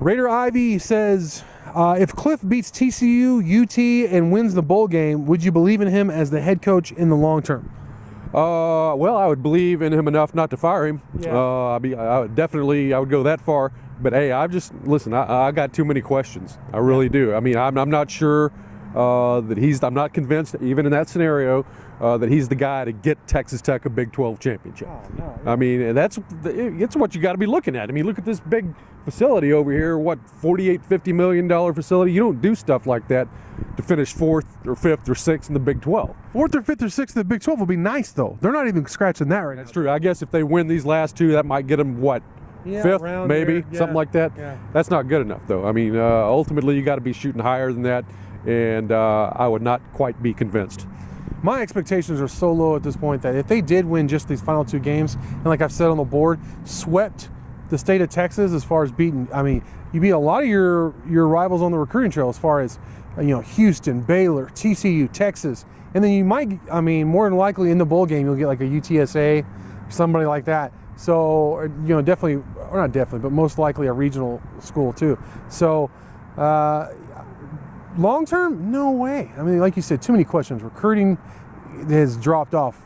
Raider Ivy says, if Cliff beats TCU, UT, and wins the bowl game, would you believe in him as the head coach in the long term? Well, I would believe in him enough not to fire him. Yeah. I would go that far. But hey, I got too many questions. I really do. I mean, I'm not sure I'm not convinced, even in that scenario, that he's the guy to get Texas Tech a Big 12 championship. Oh, no. I mean, it's what you got to be looking at. I mean, look at this big facility over here, $50 million facility. You don't do stuff like that to finish 4th or 5th or 6th in the Big 12. 4th or 5th or 6th in the Big 12 will be nice, though. They're not even scratching that right now. That's true. I guess if they win these last two, that might get them, 5th, maybe, something like that. Yeah. That's not good enough, though. I mean, ultimately, you got to be shooting higher than that, and I would not quite be convinced. My expectations are so low at this point that if they did win just these final 2 games, and like I've said on the board, swept the state of Texas as far as beating, I mean, you beat a lot of your rivals on the recruiting trail as far as, Houston, Baylor, TCU, Texas, and then you might, more than likely in the bowl game, you'll get like a UTSA, somebody like that. So, definitely, or not definitely, but most likely a regional school too. So, long term, no way. I mean, like you said, too many questions. Recruiting has dropped off,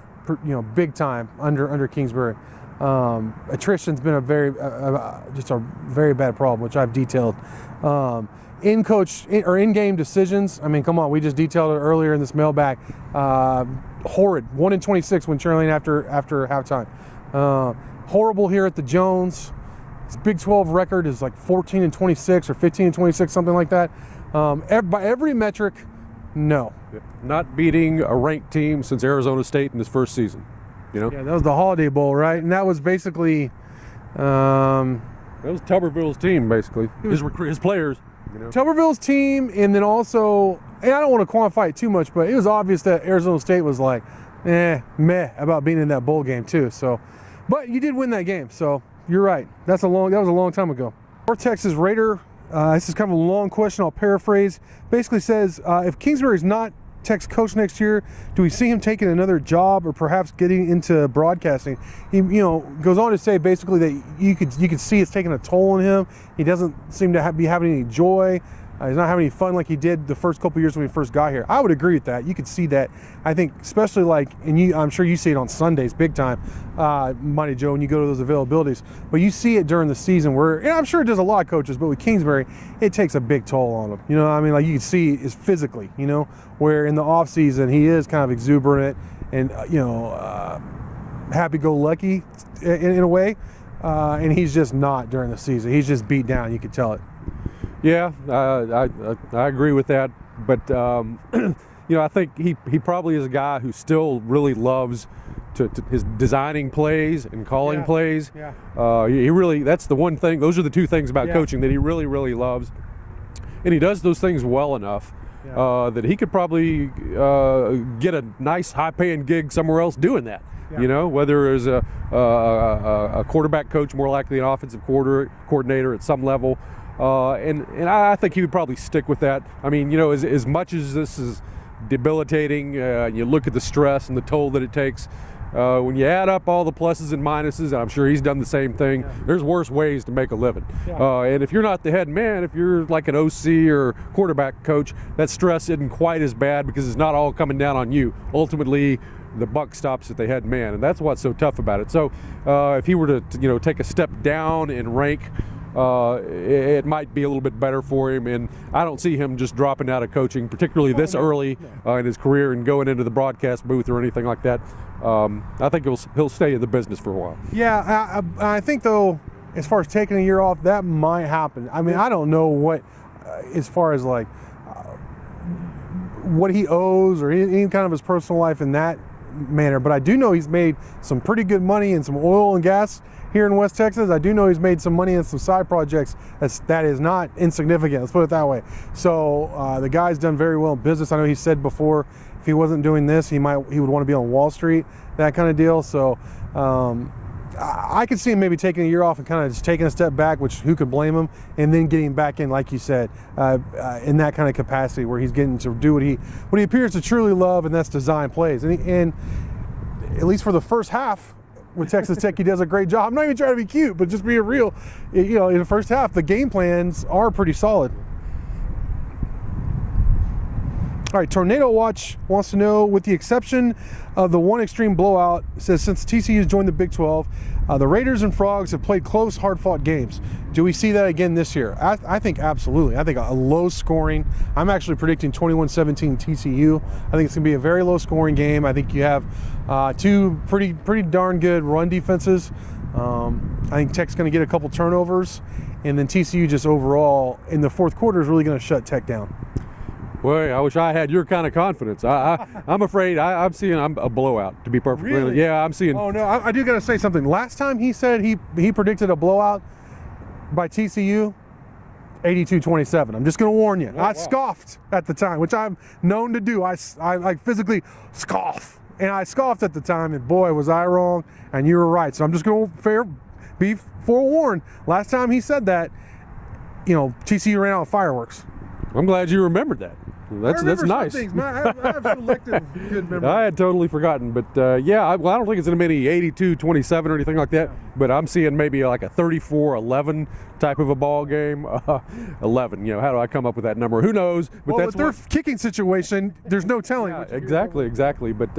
big time under Kingsbury. Attrition's been a very bad problem, which I've detailed. In-game decisions. I mean, come on, we just detailed it earlier in this mailbag. Horrid. 1-26 when trailing after halftime. Horrible here at the Jones. His Big 12 record is like 14-26 or 15-26, something like that. By every metric, no. Not beating a ranked team since Arizona State in his first season. Yeah, that was the Holiday Bowl, right? And that was basically that was Tuberville's team, basically. His players. Tuberville's team, and then also, and I don't want to quantify it too much, but it was obvious that Arizona State was like, meh about being in that bowl game too. So, but you did win that game, so you're right. That was a long time ago. North Texas Raider. This is kind of a long question. I'll paraphrase. Basically says, if Kingsbury's not Tech's coach next year, do we see him taking another job or perhaps getting into broadcasting? He, goes on to say basically that you could see it's taking a toll on him. He doesn't seem to be having any joy. He's not having any fun like he did the first couple years when he first got here. I would agree with that. You could see that. I think especially I'm sure you see it on Sundays big time, Mighty Joe, when you go to those availabilities. But you see it during the season where, and I'm sure it does a lot of coaches, but with Kingsbury, it takes a big toll on him. You know what I mean? Like you can see is physically, where in the off season he is kind of exuberant and, happy-go-lucky in a way. And he's just not during the season. He's just beat down. You could tell it. Yeah, I agree with that. But, I think he probably is a guy who still really loves to his designing plays and calling plays. Yeah. He really, that's the one thing, those are the two things about coaching that he really, really loves. And he does those things well enough that he could probably get a nice high-paying gig somewhere else doing that. Yeah. Whether as a quarterback coach, more likely an offensive coordinator at some level. And I think he would probably stick with that. I mean, as much as this is debilitating, you look at the stress and the toll that it takes. When you add up all the pluses and minuses, and I'm sure he's done the same thing, there's worse ways to make a living. And if you're not the head man, if you're like an OC or quarterback coach, that stress isn't quite as bad because it's not all coming down on you. Ultimately, the buck stops at the head man, and that's what's so tough about it. So if he were to take a step down in rank, it might be a little bit better for him, and I don't see him just dropping out of coaching, particularly this early in his career and going into the broadcast booth or anything like that. I think he'll stay in the business for a while. Yeah, I think though, as far as taking a year off, that might happen. I mean, I don't know what, as far as like what he owes or any kind of his personal life in that manner, but I do know he's made some pretty good money in some oil and gas here in West Texas. I do know he's made some money in some side projects that is not insignificant, let's put it that way. So the guy's done very well in business. I know he said before if he wasn't doing this, he would want to be on Wall Street, that kind of deal. So I could see him maybe taking a year off and kind of just taking a step back, which who could blame him, and then getting back in, like you said, in that kind of capacity where he's getting to do what he appears to truly love, and that's design plays. And at least for the first half, with Texas Tech. He does a great job. I'm not even trying to be cute, but just being real. You know, in the first half, the game plans are pretty solid. All right, Tornado Watch wants to know, with the exception of the one extreme blowout, says since TCU's joined the Big 12, the Raiders and Frogs have played close, hard-fought games. Do we see that again this year? I think absolutely. I think a low scoring. I'm actually predicting 21-17 TCU. I think it's going to be a very low scoring game. I think you have two pretty darn good run defenses. I think Tech's going to get a couple turnovers, and then TCU just overall in the fourth quarter is really going to shut Tech down. Well, I wish I had your kind of confidence. I'm afraid I'm seeing a blowout, to be perfectly honest. Yeah, I'm seeing. Oh, no, I do got to say something. Last time he said he predicted a blowout by TCU, 82-27. I'm just going to warn you. I scoffed at the time, which I'm known to do. I like physically scoff. And I scoffed at the time, and boy, was I wrong, and you were right. So I'm just going to be forewarned. Last time he said that, you know, TCU ran out of fireworks. I'm glad you remembered that. That's nice. Things, man. I have selective good memory. I had totally forgotten, but yeah, I don't think it's going to be any 82-27 or anything like that. But I'm seeing maybe like a 34-11 type of a ball game. 11. You know, how do I come up with that number? Who knows? But well, with their kicking situation, there's no telling. Yeah, exactly. But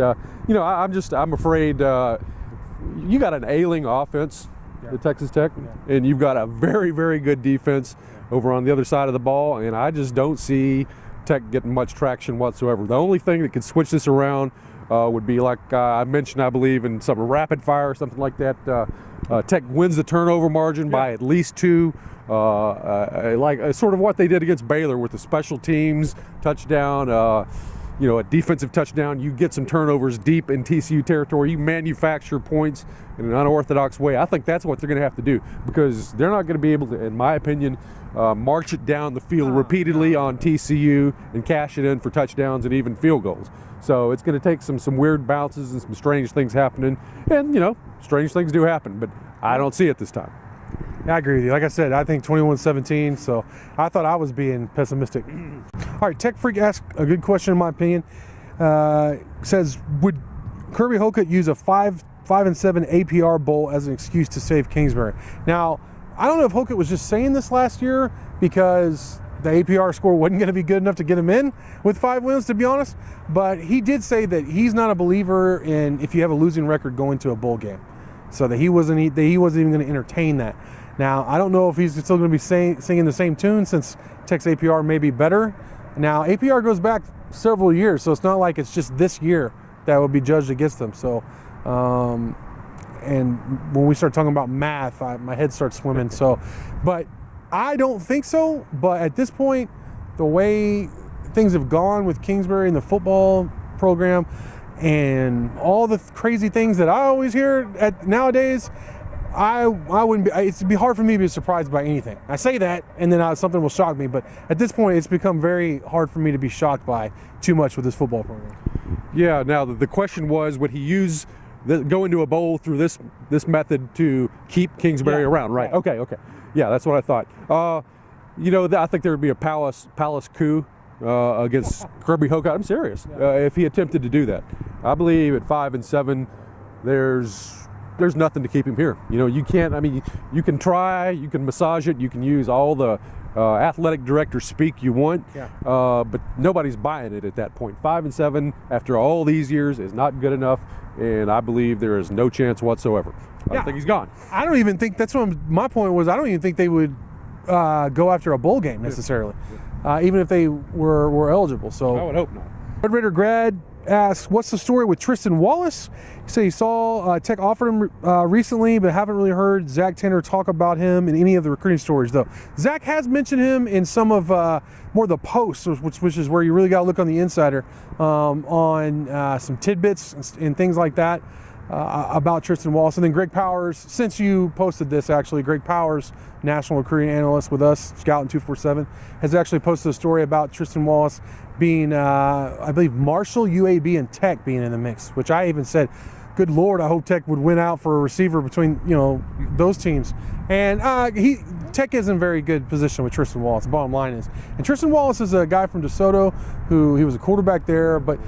you know, I'm afraid you got an ailing offense at Texas Tech, and you've got a very, very good defense over on the other side of the ball, and I just don't see Tech getting much traction whatsoever. The only thing that could switch this around would be, like I mentioned, I believe, in some rapid fire or something like that. Tech wins the turnover margin by at least 2, like sort of what they did against Baylor with the special teams touchdown. You know, a defensive touchdown. You get some turnovers deep in TCU territory. You manufacture points in an unorthodox way. I think that's what they're going to have to do, because they're not going to be able to, in my opinion, march it down the field repeatedly on TCU and cash it in for touchdowns and even field goals. So it's going to take some weird bounces and some strange things happening. And, you know, strange things do happen, but I don't see it this time. Yeah, I agree with you. Like I said, I think 21-17, so I thought I was being pessimistic. All right, Tech Freak asked a good question in my opinion. Says, would Kirby Hocutt use a 5-7 APR bowl as an excuse to save Kingsbury? Now, I don't know if Hocutt was just saying this last year because the APR score wasn't going to be good enough to get him in with 5 wins, to be honest, but he did say that he's not a believer in if you have a losing record going to a bowl game, so that he wasn't even going to entertain that. Now, I don't know if he's still going to be singing the same tune, since Tech's APR may be better. Now, APR goes back several years, so it's not like it's just this year that would be judged against them. So, and when we start talking about math, my head starts swimming. So, but I don't think so. But at this point, the way things have gone with Kingsbury and the football program and all the crazy things that I always hear nowadays, I wouldn't be. It'd be hard for me to be surprised by anything. I say that, and then something will shock me. But at this point, it's become very hard for me to be shocked by too much with this football program. Yeah. Now the question was, would he go into a bowl through this method to keep Kingsbury around? Right. Yeah. Okay. Yeah, that's what I thought. You know, I think there would be a palace coup against Kirby Hocutt. I'm serious. If he attempted to do that, I believe at 5-7, there's nothing to keep him here. You know, you can't. I mean, you can try, you can massage it, you can use all the athletic director speak you want, but nobody's buying it at that point. 5-7 after all these years is not good enough, and I believe there is no chance whatsoever. I think he's gone. I don't even think that's what my point was. I don't even think they would go after a bowl game necessarily, even if they were eligible. So I would hope not. Red Raider Grad asks, what's the story with Tristan Wallace? He said he saw Tech offered him recently, but haven't really heard Zach Tanner talk about him in any of the recruiting stories, though. Zach has mentioned him in some of more of the posts, which is where you really got to look on the insider, on some tidbits and things like that about Tristan Wallace. And then Greg Powers, since you posted this, actually, Greg Powers, national recruiting analyst with us, Scouting 247, has actually posted a story about Tristan Wallace being, I believe, Marshall, UAB, and Tech being in the mix, which I even said, good Lord, I hope Tech would win out for a receiver between, you know, those teams. And Tech is in very good position with Tristan Wallace, the bottom line is. And Tristan Wallace is a guy from DeSoto who he was a quarterback there, but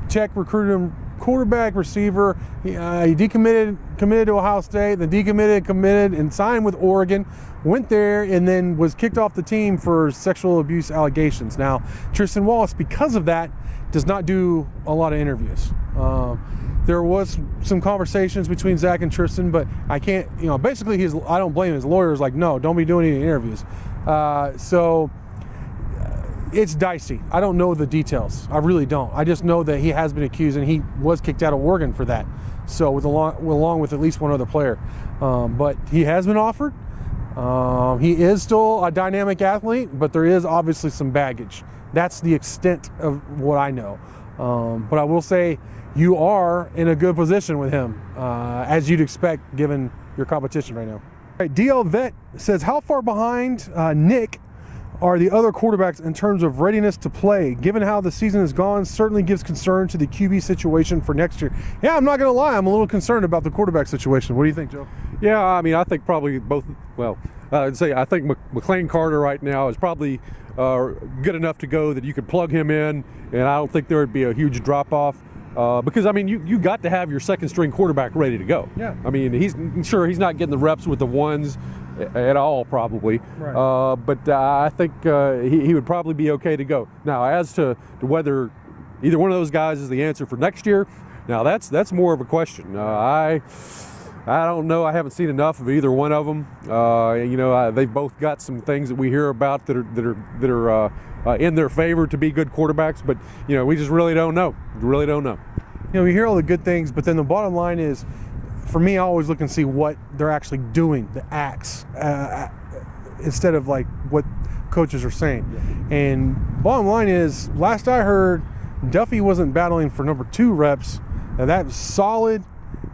Tech recruited him quarterback, receiver. He committed to Ohio State, then committed, and signed with Oregon. Went there and then was kicked off the team for sexual abuse allegations. Now, Tristan Wallace, because of that, does not do a lot of interviews. There was some conversations between Zach and Tristan, but I can't, basically I don't blame him. His lawyer is like, no, don't be doing any interviews. So it's dicey. I don't know the details. I really don't. I just know that he has been accused and he was kicked out of Oregon for that. So along with at least one other player. But he has been offered. He is still a dynamic athlete, but there is obviously some baggage. That's the extent of what I know. But I will say you are in a good position with him, as you'd expect given your competition right now. All right, DL Vet says, how far behind Nick are the other quarterbacks in terms of readiness to play? Given how the season has gone, certainly gives concern to the QB situation for next year. Yeah, I'm not going to lie. I'm a little concerned about the quarterback situation. What do you think, Joe? Yeah, I mean, I think probably both. Well, I'd say I think McLean Carter right now is probably good enough to go that you could plug him in, and I don't think there would be a huge drop-off. Because, I mean, you got to have your second-string quarterback ready to go. Yeah. I mean, he's not getting the reps with the ones at all, probably. Right. But I think he would probably be okay to go. Now, as to whether either one of those guys is the answer for next year, now that's more of a question. I don't know. I haven't seen enough of either one of them. They've both got some things that we hear about that are in their favor to be good quarterbacks, but we just really don't know. We hear all the good things, but then the bottom line is, for me, I always look and see what they're actually doing, the acts, instead of like what coaches are saying. Yeah. And bottom line is, last I heard, Duffy wasn't battling for number 2 reps. Now that was solid.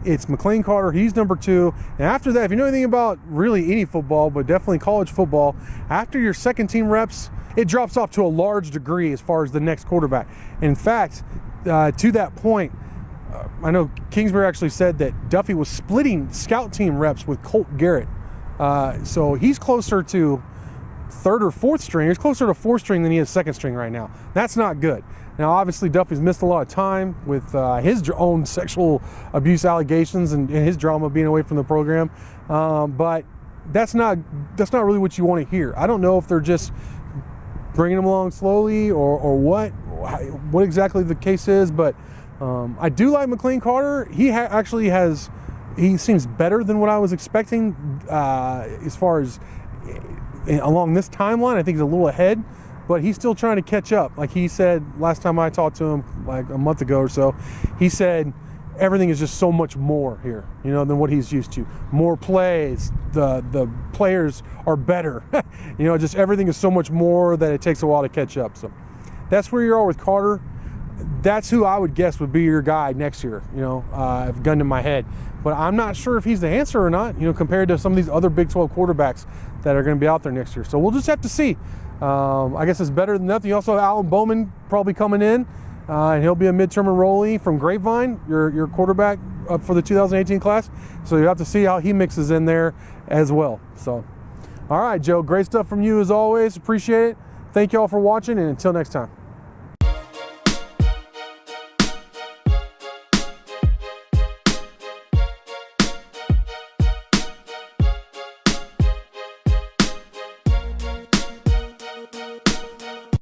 It's McLean Carter, he's number 2. And after that, if you know anything about really any football, but definitely college football, after your second team reps, it drops off to a large degree as far as the next quarterback. In fact, to that point, I know Kingsbury actually said that Duffy was splitting scout team reps with Colt Garrett. So he's closer to 3rd or 4th string. He's closer to 4th string than he is 2nd string right now. That's not good. Now, obviously, Duffy's missed a lot of time with his own sexual abuse allegations and his drama being away from the program. But that's not really what you want to hear. I don't know if they're just bringing him along slowly or what exactly the case is, but I do like McLean Carter. He seems better than what I was expecting as far as along this timeline. I think he's a little ahead, but he's still trying to catch up. Like he said last time I talked to him, like a month ago or so, he said everything is just so much more here, than what he's used to. More plays, the players are better. Just everything is so much more that it takes a while to catch up. So that's where you are with Carter. That's who I would guess would be your guy next year, I've gun to my head. But I'm not sure if he's the answer or not, compared to some of these other Big 12 quarterbacks that are going to be out there next year. So we'll just have to see. I guess it's better than nothing. You also have Alan Bowman probably coming in, and he'll be a midterm enrollee from Grapevine, your quarterback for the 2018 class. So you have to see how he mixes in there as well. So, all right, Joe, great stuff from you as always. Appreciate it. Thank you all for watching, and until next time.